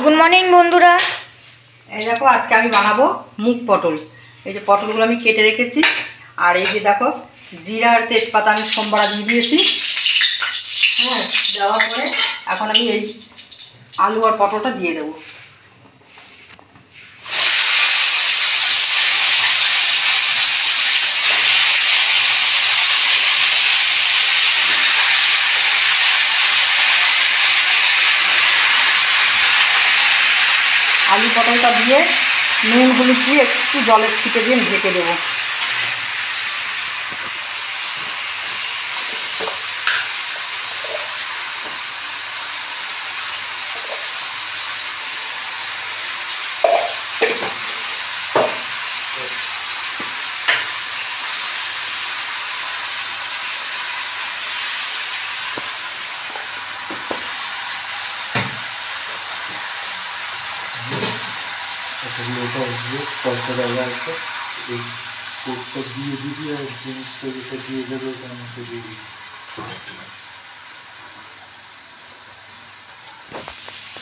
Good morning বন্ধুরা। এই দেখো আজকে আমি বানাবো মুগ পটল। এই যে পটলগুলো আমি কেটে রেখেছি, আর এই যে দেখো জিরা আর তেজপাতা আমি সোমবার দিয়ে দিয়েছি। হ্যাঁ, দেওয়ার পরে এখন আমি এই আলু আর পটলটা দিয়ে দেবো। আলু পটলটা দিয়ে নুন হলুদ দিয়ে একটু জলের ছিটে দিয়ে ঢেকে দেবো।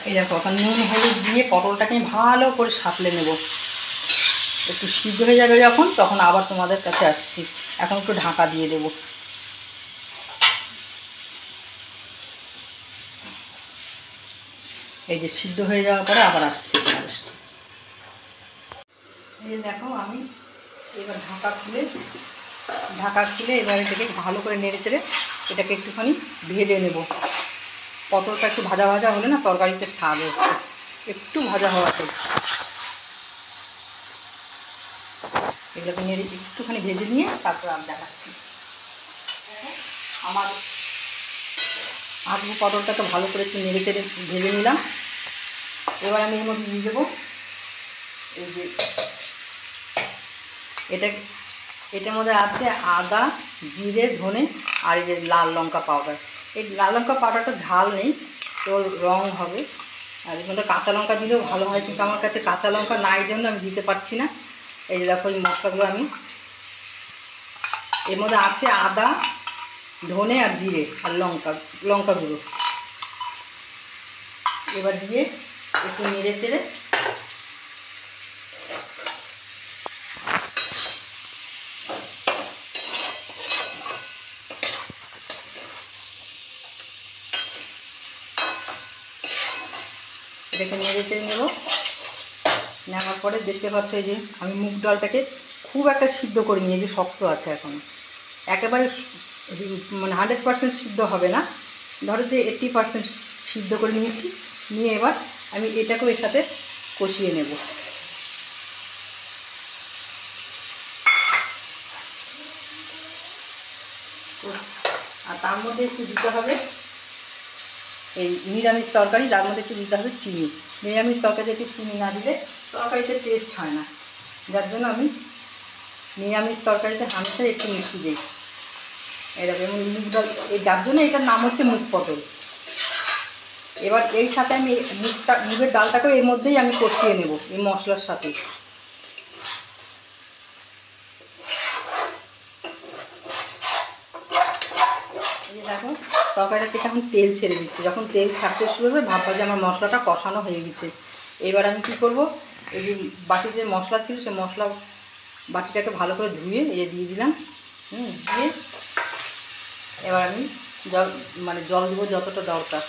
এই দেখো এখন নুন হলুদ দিয়ে পটলটাকে ভালো করে সাঁতলে নেব। একটু সিদ্ধ হয়ে যাবে যখন, তখন আবার তোমাদের কাছে আসছি। এখন একটু ঢাকা দিয়ে দেব। এই যে সিদ্ধ হয়ে যাওয়ার পরে আবার আসছি। এই যে দেখো আমি এবার ঢাকা খুলে এবার এটাকে ভালো করে নেড়ে চেড়ে এটাকে একটুখানি ভেজে নেব। পটলটা একটু ভাজা ভাজা হলে না তরকারিতে স্বাদ হচ্ছে, একটু ভাজা হওয়া চাই। এগুলোকে নেড়ে একটুখানি ভেজে নিয়ে তারপর আমি দেখাচ্ছি। আমার আলু পটলটা তো ভালো করে একটু নেড়ে চেড়ে ভেজে নিলাম। এবার আমি এর মধ্যে দিয়ে দেবো এই যে এটার মধ্যে আছে আদা, জিরে, ধনে আর এই যে লাল লঙ্কা পাউডার। এই লাল লঙ্কা পাউডারটা ঝাল নেই, তো রং হবে। আর এর মধ্যে কাঁচা লঙ্কা দিলেও ভালো হয়, কিন্তু আমার কাছে কাঁচা লঙ্কা নাই জন্য আমি দিতে পারছি না। এই যে দেখো এই মশলাগুলো আমি এর মধ্যে আছে আদা, ধনে আর জিরে আর লঙ্কা গুঁড়ো। এবার দিয়ে একটু নেড়ে চেড়ে এটাকে নেড়ে চেড়ে নেব। নেওয়ার পরে দেখতে পাচ্ছ এই যে আমি মুগ ডালটাকে খুব একটা সিদ্ধ করে নিয়ে যে শক্ত আছে এখন, একেবারে মানে 100% সিদ্ধ হবে না, ধরো যে 80% সিদ্ধ করে নিয়েছি। নিয়ে এবার আমি এটাকেও এর সাথে কষিয়ে নেব। আর তার মধ্যে একটু দিতে হবে এই নিরামিষ তরকারি, তার মধ্যে একটু দিতে হবে চিনি। নিরামিষ তরকারিতে একটু চিনি না দিলে তরকারিতে টেস্ট হয় না, যার জন্য আমি নিরামিষ তরকারিতে হামেশাই একটু মিষ্টি দিই। এরকম এবং মুগ ডাল, যার জন্য এটার নাম হচ্ছে মুগ পটল। এবার এই সাথে আমি মুগের ডালটাকেও এর মধ্যেই আমি কষিয়ে নেব এই মশলার সাথে। এই দেখো তরকারিটা থেকে এখন তেল ছেড়ে দিচ্ছি। যখন তেল ছাড়তে শুরু হবে ভাববা যে আমার মশলাটা কষানো হয়ে গেছে। এবার আমি কী করব, এই যে বাটিতে মশলা ছিল সে মশলা বাটিটাকে ভালো করে ধুয়ে এই দিয়ে দিলাম। দিয়ে এবার আমি জল দেবো যতটা দরকার।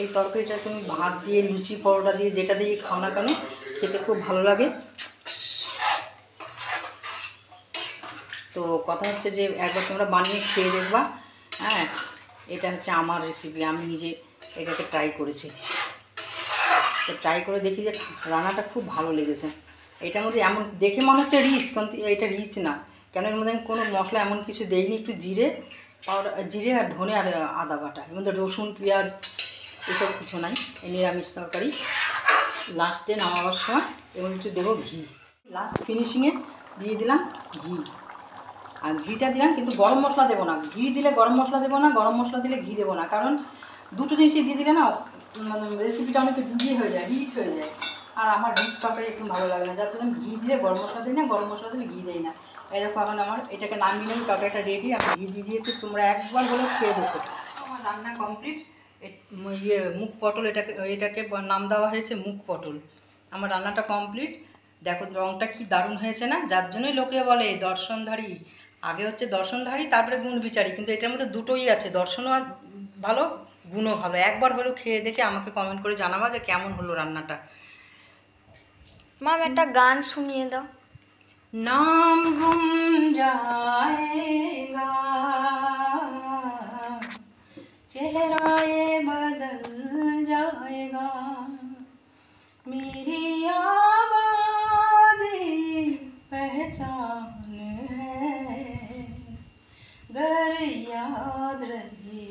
এই তরকারিটা তুমি ভাত দিয়ে, লুচি, পরোটা দিয়ে, যেটা দিয়ে খাও না কেন খেতে খুব ভালো লাগে। তো কথা হচ্ছে যে একবার তোমরা বানিয়ে খেয়ে দেখবা। হ্যাঁ, এটা হচ্ছে আমার রেসিপি, আমি নিজে এটাকে ট্রাই করেছি। তো ট্রাই করে দেখি যে রান্নাটা খুব ভালো লেগেছে। এটার মধ্যে এমন দেখে মনে হচ্ছে রিচ, কিন্তু এটা রিচ না, কেন এর মধ্যে আমি কোনো মশলা এমন কিছু দেইনি। একটু জিরে আর ধনে আর আদা বাটা, এর মধ্যে রসুন, পেঁয়াজ এসব কিছু নাই। এই নিরামিষ তরকারি। লাস্টে নামাবার সময় এবং একটু দেবো ঘি। লাস্ট ফিনিশিংয়ে দিয়ে দিলাম ঘি। আর ঘিটা দিলাম, কিন্তু গরম মশলা দেবো না। ঘি দিলে গরম মশলা দেবো না, গরম মশলা দিলে ঘি দেবো না, কারণ দুটো জিনিসই দিয়ে দিলে না মানে রেসিপিটা অনেক ইয়ে হয়ে যায়, রিচ হয়ে যায়। আর আমার রিচ তরকারি একটু ভালো লাগে না, যার জন্য ঘি দিলে গরম মশলা দিই না, গরম মশলা দিলে ঘি দেই না। এই দেখো এখন আমার এটাকে নামিয়ে নেই, তরকারিটা রেডি, আমি ঘি দিয়ে দিয়েছি, তোমরা একবার হলেও খেয়ে দেখো। আমার রান্না কমপ্লিট। মুগ পটল, এটাকে নাম দেওয়া হয়েছে মুগ পটল। আমার রান্নাটা কমপ্লিট। দেখো রঙটা কি দারুণ হয়েছে না, যার জন্যই লোকে বলে দর্শনধারী। আগে হচ্ছে দর্শনধারী, তারপরে গুণ বিচারী, কিন্তু এটার মধ্যে দুটোই আছে, দর্শনও ভালো গুণও ভালো। একবার হলেও খেয়ে দেখে আমাকে কমেন্ট করে জানাবা যে কেমন হলো রান্নাটা। মাম একটা গান শুনিয়ে দাও। नाम गुम जाएगा, चेहरा ये बदल जाएगा, मेरी आबादी पहचान है, घर याद रहे।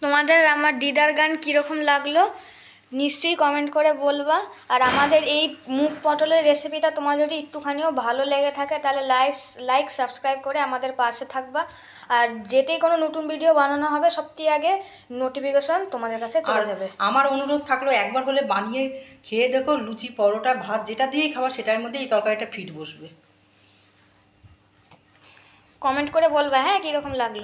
তোমাদের আমার দিদার গান কীরকম লাগলো নিশ্চয়ই কমেন্ট করে বলবা। আর আমাদের এই মুগ পটলের রেসিপিটা তোমার যদি একটুখানিও ভালো লেগে থাকে তাহলে লাইক সাবস্ক্রাইব করে আমাদের পাশে থাকবা। আর যেতেই কোনো নতুন ভিডিও বানানো হবে সবথেকে আগে নোটিফিকেশন তোমাদের কাছে চলে যাবে। আমার অনুরোধ থাকলো একবার হলে বানিয়ে খেয়ে দেখো, লুচি পরোটা ভাত যেটা দিয়েই খাবার সেটার মধ্যে এই তরকারিটা ফিট বসবে। কমেন্ট করে বলবা হ্যাঁ কীরকম লাগলো।